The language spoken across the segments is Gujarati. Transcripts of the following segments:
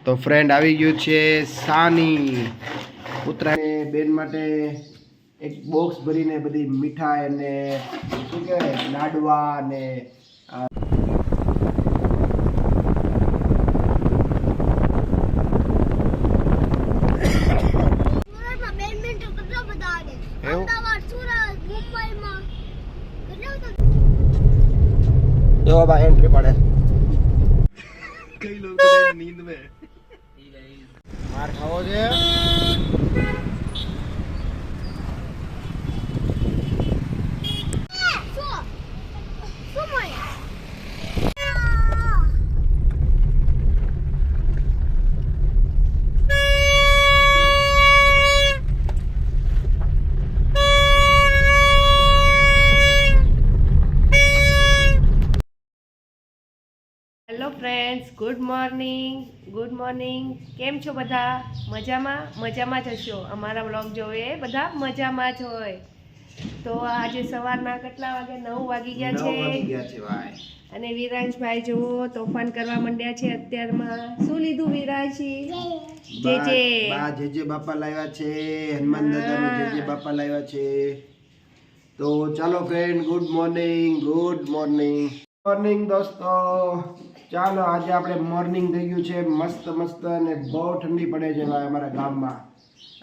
તો ફ્રેન્ડ આવી ગયું છે સાની ઉત્તરાયણ બેન માટે એક બોક્સ ભરીને બધી મીઠાઈ અને શું કહેવાય લાડવા અને जो अब एंट्री पड़े कई लोग तो नींद में मार खाओ जे હેલો ફ્રેન્ડ્સ, ગુડ મોર્નિંગ. કેમ છો બધા? મજામાં જ હશો. અમારા વ્લોગ જોવે બધા મજામાં જ હોય. તો આજે સવારના કેટલા વાગે? 9 વાગી ગયા છે ભાઈ. અને વિરાંશભાઈ જુઓ તોફાન કરવા માંડ્યા છે અત્યારમાં. શું લીધું વિરાંશી? જેજે બાપા લાવ્યા છે, હનુમાન દાદાનો જેજે બાપા લાવ્યા છે. તો ચાલો ફ્રેન્ડ, ગુડ મોર્નિંગ દોસ્તો. ચાલો આજે આપણે મોર્નિંગ થઈ ગયું છે મસ્ત અને બહુ ઠંડી પડે છે ભાઈ અમારા ગામમાં.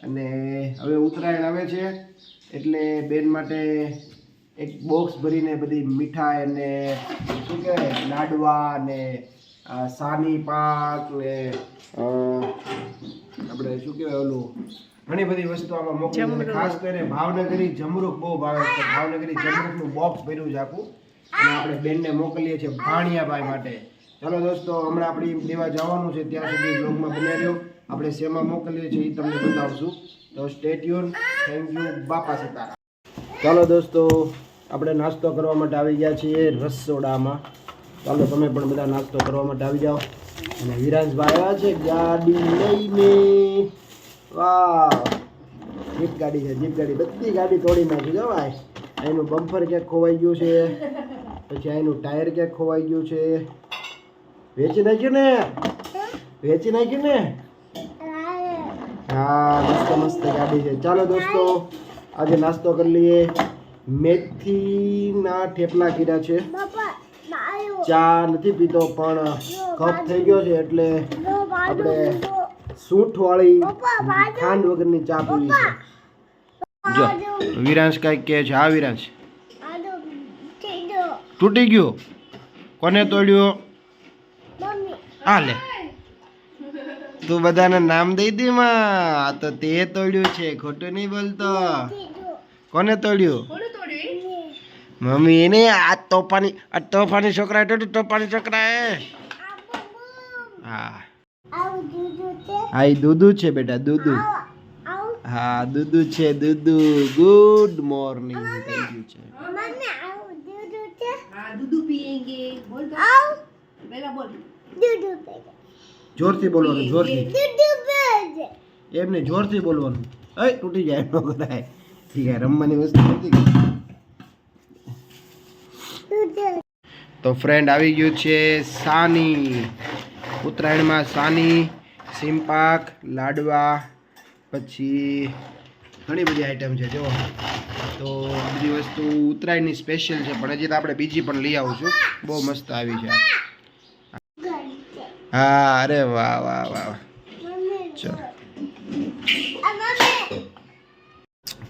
અને હવે ઉત્તરાયણ આવે છે એટલે બેન માટે એક બોક્સ ભરીને બધી મીઠાઈ અને શું કહેવાય લાડવા અને સાની પાક ને આપણે શું કહેવાય ઓલું ઘણી બધી વસ્તુ આમાં મોકલી. ખાસ કરીને ભાવનગરી જમરૂખ બહુ ભાવે છે. ભાવનગરી જમરૂખનું બોક્સ ભર્યું છે આખું અને આપણે બેનને મોકલીએ છીએ ભાણિયાભાઈ માટે. ચાલો દોસ્તો, હમણાં આપણી દેવા જવાનું છે, ત્યાં સુધી બ્લોગમાં બન્યા રહ્યો. આપણે શેમાં મોકલીએ છીએ એ તમને બતાવશું. તો સ્ટે ટ્યુન. Thank you. બાપા સીતારામ. ચાલો દોસ્તો, આપણે નાસ્તો કરવા માટે આવી ગયા છીએ રસોડામાં. ચાલો તમે પણ બધા નાસ્તો કરવા માટે આવી જાઓ. અને વિરાંશભાઈ આવ્યા છે ગાડી લઈને. વાહ, જીપ ગાડી બધી ગાડી તોડી નાખી જો ભાઈ. એનું બમ્પર ક્યાંક ખોવાઈ ગયું છે, પછી એનું ટાયર ક્યાંક ખોવાઈ ગયું છે. વેચી નાખ્યું ને? હા, મસ્ત ગાડી છે. ચાલો દોસ્તો, આજે નાસ્તો કરી લઈએ. મેથીના થેપલા કર્યા છે. ચા નથી પીતો પણ કપ થઈ ગયો છે એટલે આપણે સૂંઠવાળી ખાંડ વગરની ચા પીવી છે. જો વિરાંશ કઈક કહે છે. હા વિરાંશ, તૂટી ગયું? કોને તોડ્યો? હા લે, તું બધાને નામ દઈ દે માં. તો તે તોડ્યું છે, ખોટું નહીં બોલતો. કોને તોડ્યું? મમ્મી એને. આ તોફાની છોકરા તોફાની છોકરા. હા હા, એ દૂધુ છે બેટા, દૂધુ. હા દૂધુ છે, દૂધુ. ગુડ મોર્નિંગ થઈ ગયું છે. જોરથી બોલવાનું, જોરથી. એમને જોરથી બોલવાનું. તૂટી જાય ન કરાય. ઠીક છે, રમવાની વસ્તુ નથી. તો ફ્રેન્ડ આવી ગયું છે સાની ઉત્તરાયણમાં. સાની સિંપાક લાડવા, પછી ઘણી બધી આઈટમ છે જો. તો બધી વસ્તુ ઉત્તરાયણની સ્પેશિયલ છે, પણ હજી તો આપણે બીજી પણ લઈ આવીશું. બહુ મસ્ત આવી છે. હા, અરે વાહ.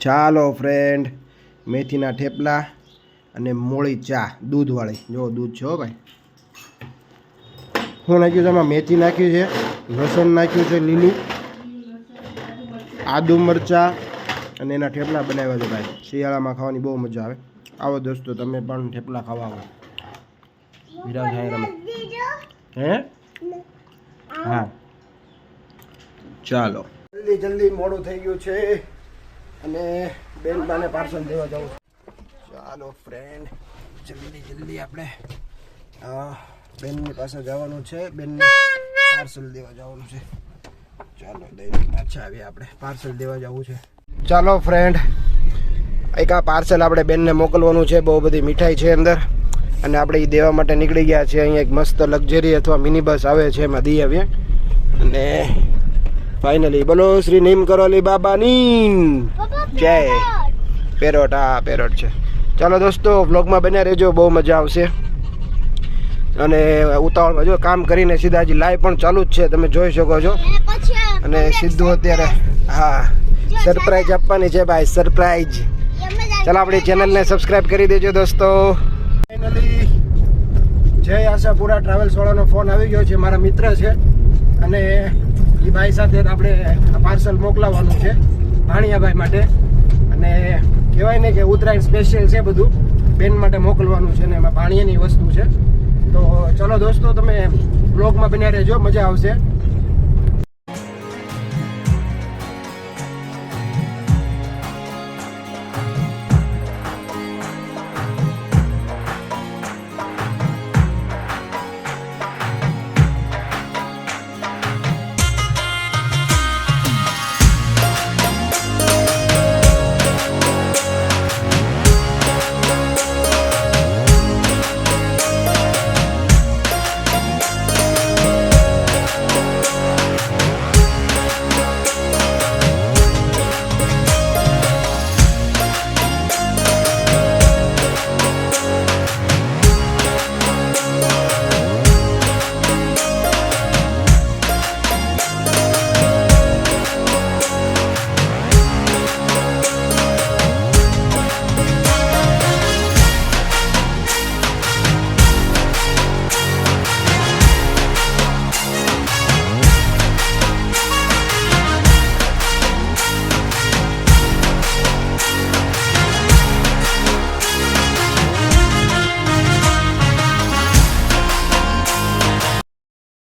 ચાલો ફ્રેન્ડ, મેથીના થેપલા અને મોળી ચા દૂધવાળી. જો દૂધ છે હો ભાઈ. શું નાખ્યું છે એમાં? મેથી નાખ્યું છે, લસણ નાખ્યું છે લીલું, આદુ મરચાં, અને એના થેપલા બનાવ્યા છે ભાઈ. શિયાળામાં ખાવાની બહુ મજા આવે. આવો દોસ્તો, તમે પણ થેપલા ખાવા આવો. હે હા, ચાલો જલ્દી મોડું થઈ ગયું છે અને બેન બાને પાર્સલ દેવા જવું. ચાલો ફ્રેન્ડ, જલ્દી આપણે બેનની પાસે જવાનું છે. બેનને પાર્સલ દેવા જવાનું છે. ચાલો દઈને પાછા આવીએ. આપણે પાર્સલ દેવા જવું છે. ચાલો ફ્રેન્ડ, એક આ પાર્સલ આપણે બેનને મોકલવાનું છે. બહુ બધી મીઠાઈ છે અંદર અને આપણે એ દેવા માટે નીકળી ગયા છે. અહીંયા એક મસ્ત લક્ઝરી અથવા મિની બસ આવે છે, એમાં દઈ આવીએ. અને ફાઇનલી બોલો શ્રી નીમ કરોલી બાબાની જય. પેરોટ, હા પેરોટ છે. ચાલો દોસ્તો, વ્લોગમાં બન્યા રહેજો, બહુ મજા આવશે. અને ઉતાવળમાં જો કામ કરીને સીધા હજી લાઈવ પણ ચાલુ જ છે, તમે જોઈ શકો છો. અને સીધું અત્યારે હા સરપ્રાઈઝ આપવાની છે ભાઈ, સરપ્રાઈઝ. ચાલો આપણી ચેનલને સબસ્ક્રાઇબ કરી દેજો દોસ્તો. ફાઇનલી જય આશાપુરા ટ્રાવેલ્સ વાળાનો ફોન આવી ગયો છે, મારા મિત્ર છે. અને એ ભાઈ સાથે આપણે પાર્સલ મોકલાવવાનું છે ભાણિયાભાઈ માટે. અને કહેવાય ને કે ઉત્તરાયણ સ્પેશિયલ છે બધું, બેન માટે મોકલવાનું છે ને એમાં ભાણિયાની વસ્તુ છે. તો ચલો દોસ્તો, તમે બ્લોગમાં બન્યા રહેજો, મજા આવશે.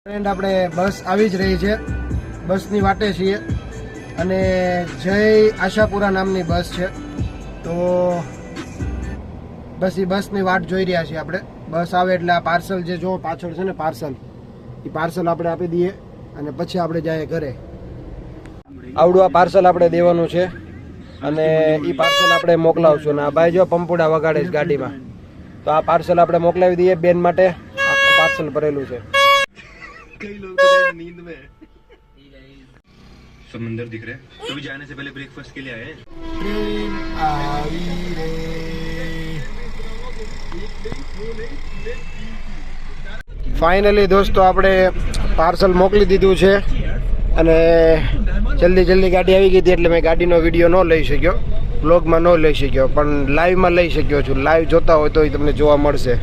ફ્રેન્ડ, આપણે બસ આવી જ રહી છે, બસની વાટે છીએ. અને જય આશાપુરા નામની બસ છે. તો બસ એ બસની વાટ જોઈ રહ્યા છીએ આપણે. બસ આવે એટલે આ પાર્સલ જે જો પાછળ છે ને પાર્સલ, એ પાર્સલ આપણે આપી દઈએ અને પછી આપણે જઈએ ઘરે. આવડું આ પાર્સલ આપણે દેવાનું છે અને એ પાર્સલ આપણે મોકલાવશું. અને આ ભાઈ જો પંપુડા વગાડે છે ગાડીમાં, તો આ પાર્સલ આપણે મોકલાવી દઈએ બેન માટે. આખું પાર્સલ ભરેલું છે. कई लोग तो नींद में समंदर दिख रहा है, तो भी जाने से पहले ब्रेकफास्ट के लिए आए हैं. ટ્રેન આવી રે. ફાઇનલી દોસ્તો, આપણે પાર્સલ મોકલી દીધું છે. અને જલ્દી ગાડી આવી ગઈ હતી એટલે મેં ગાડીનો વિડીયો ન લઈ શક્યો, બ્લોગમાં ન લઈ શક્યો, પણ લાઈવમાં લઈ શક્યો છું. લાઈવ જોતા હોય તો તમને જોવા મળશે.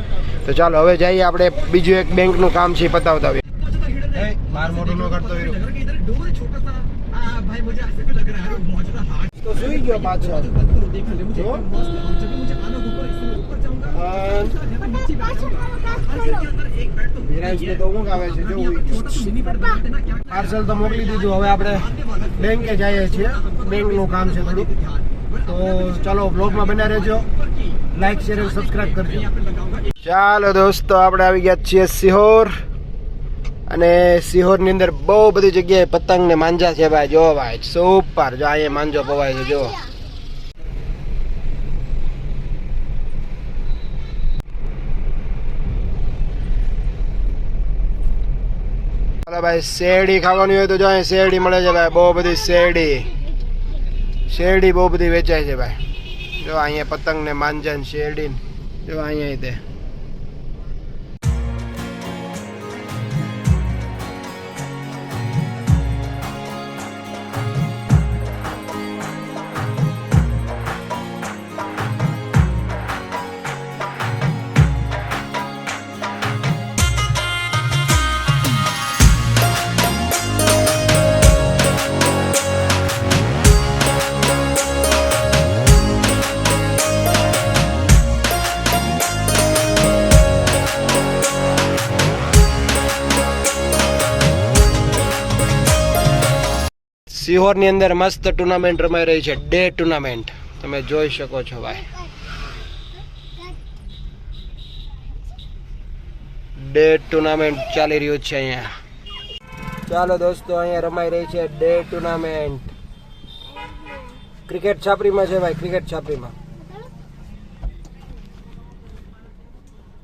તો ચાલો હવે જઈએ આપણે, બીજું એક બેંકનું કામ છે પતાવતા આવીએ. બાર મોટું ન કરતો તો સુઈ ગયો પાછળ. પાર્સલ તો મોકલી દીધું, હવે આપણે બેંકે જઈએ છીએ, બેંકનું કામ છે થોડું. તો ચાલો બ્લોગમાં બન્યા રહેજો, લાઈક શેર અને સબસ્ક્રાઇબ કરજો. ચાલો દોસ્તો, આપણે આવી ગયા છીએ સિહોર. અને સિહોરની અંદર બહુ બધી જગ્યાએ પતંગ ને માંજા છે ભાઈ. જો ભાઈ સુપર, જો અહીંયા માંજો પવાય છે જો. ચાલો ભાઈ, શેરડી ખાવાની હોય તો જો અહીંયા શેરડી મળે છે ભાઈ, બહુ બધી શેરડી બહુ બધી વેચાય છે ભાઈ. જો અહીંયા પતંગ ને માંજા ને શેરડી, જો અહીંયા તે. સિહોરની અંદર મસ્ત ટુર્નામેન્ટ રમાઈ રહી છે, ડે ટુર્નામેન્ટ, તમે જોઈ શકો છો ભાઈ. ડે ટુર્નામેન્ટ ચાલી રહ્યું છે અહીંયા. ચાલો દોસ્તો, અહીંયા રમાઈ રહી છે ડે ટુર્નામેન્ટ. ક્રિકેટ છાપરીમાં છે ભાઈ, ક્રિકેટ છાપરીમાં.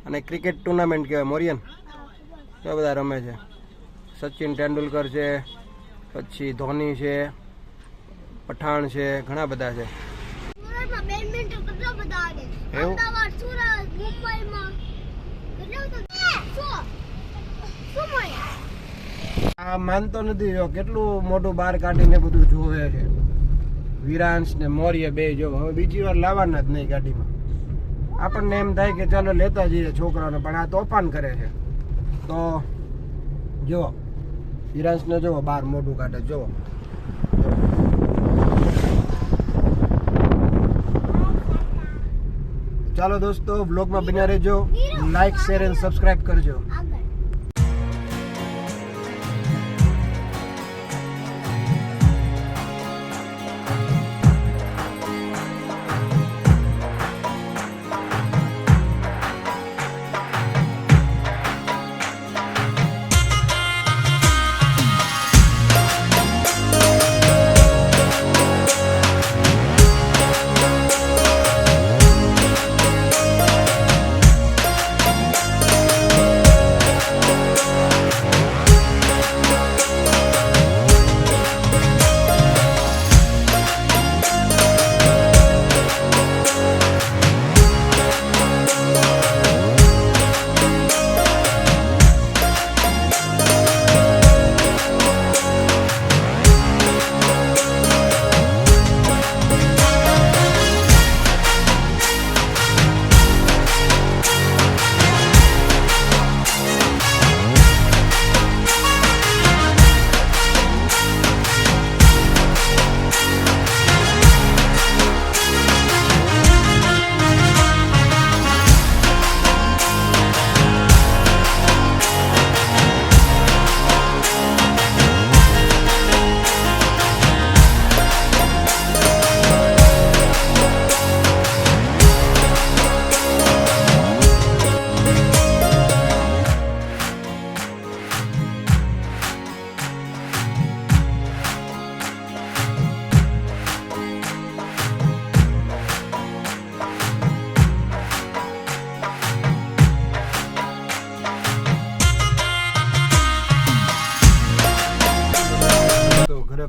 અને ક્રિકેટ ટુર્નામેન્ટ કહેવાય મોરિયન. તો બધા રમે છે. સચિન તેંડુલકર છે, પછી ધોની છે, પઠાણ છે, ઘણા બધા છે. સુરતમાં બેડમિન્ટન કેટલા બધા આવે. એવું? અમદાવાદ, સુરત, મુંબઈમાં કેટલા બધા. શું મળ્યા? આ માનતો નથી, જો કેટલું મોટું બહાર કાઢીને બધું જોવે છે. વિરાંશ ને મૌર્ય બે જો હવે બીજી વાર લાવવાના જ નહીં ગાડીમાં. આપણને એમ થાય કે ચાલો લેતા જઈએ છોકરાઓને, પણ આ તોફાન કરે છે. તો જો વિરાંશ ને જો બહાર મોટું કાઢે જો. ચાલો દોસ્તો, બ્લોગમાં બન્યા રહેજો, લાઈક શેર અને સબસ્ક્રાઇબ કરજો. આગળ.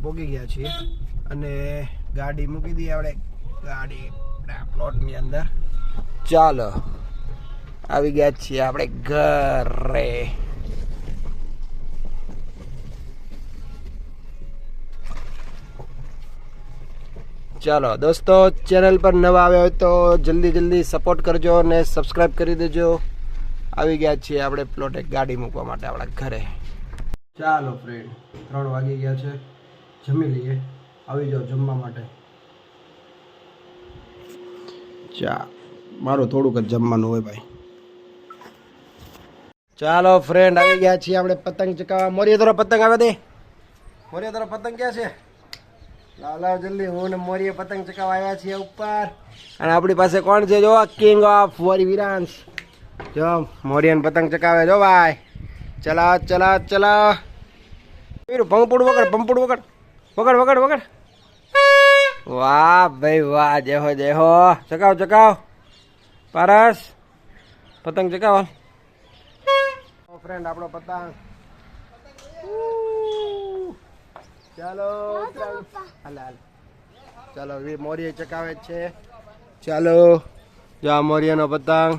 પોગી ગયા છીએ અને ગાડી મૂકી દઈએ આપણે ગાડી પ્લોટની અંદર. ચાલો આવી ગયા છીએ આપણે ઘરે. ચાલો દોસ્તો, ચેનલ પર નવા આવ્યા હોય તો જલ્દી સપોર્ટ કરજો અને સબસ્ક્રાઇબ કરી દેજો. આવી ગયા છીએ આપણે પ્લોટે ગાડી મૂકવા માટે આપણા ઘરે. ચાલો ફ્રેન્ડ, 3 વાગી ગયા છે, જમી લઈએ. આવી જાઓ જમવા માટે. ચા મારું થોડુંક જ જમવાનું હોય ભાઈ. ચાલો ફ્રેન્ડ, આવી ગયા છીએ આપણે પતંગ ચકાવવા. મોરિયા તારો પતંગ આવે દે. મોરિયા તારો પતંગ ક્યાં છે? લાવ જલ્દી. હું ને મોરિયા પતંગ ચકાવવા આવ્યા છીએ ઉપર. અને આપણી પાસે કોણ છે? જો કિંગ ઓફ વોરી વિરાંશ. જો મોરિયાને પતંગ ચકાવે. જો ભાઈ, ચલા. પંપુડ વગર. વાહ ભાઈ વાહ, જય હો. ચકાવ પારસ, પતંગ ચકાવ. ફ્રેન્ડ આપણો પતંગ. ચાલો ચાલો, મોરિયા ચકાવે છે. ચાલો જો આ મોરિયાનો પતંગ.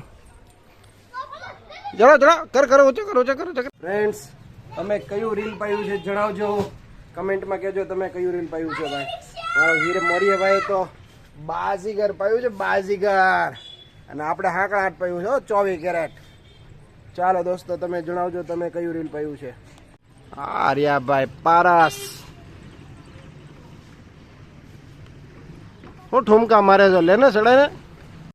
ચલો ઊંચો કરો. ફ્રેન્ડ્સ, તમે કયું રીલ પાયું છે જણાવજો. કમેન્ટમાં કહેજો તમે કયું રીલ પાયું છે ભાઈ. મારો વીર મોરિયા ભાઈ તો બાજીગર પાયું છે, બાજીગર. અને આપણે હાકડાટ પાયું છે 24 કેરેટ. ચાલો દોસ્તો, તમે જણાવજો તમે કયું રીલ પાયું છે. આર્યા ભાઈ પારસ, હું ઠુમકા મારે છો, લેને ચડે ને.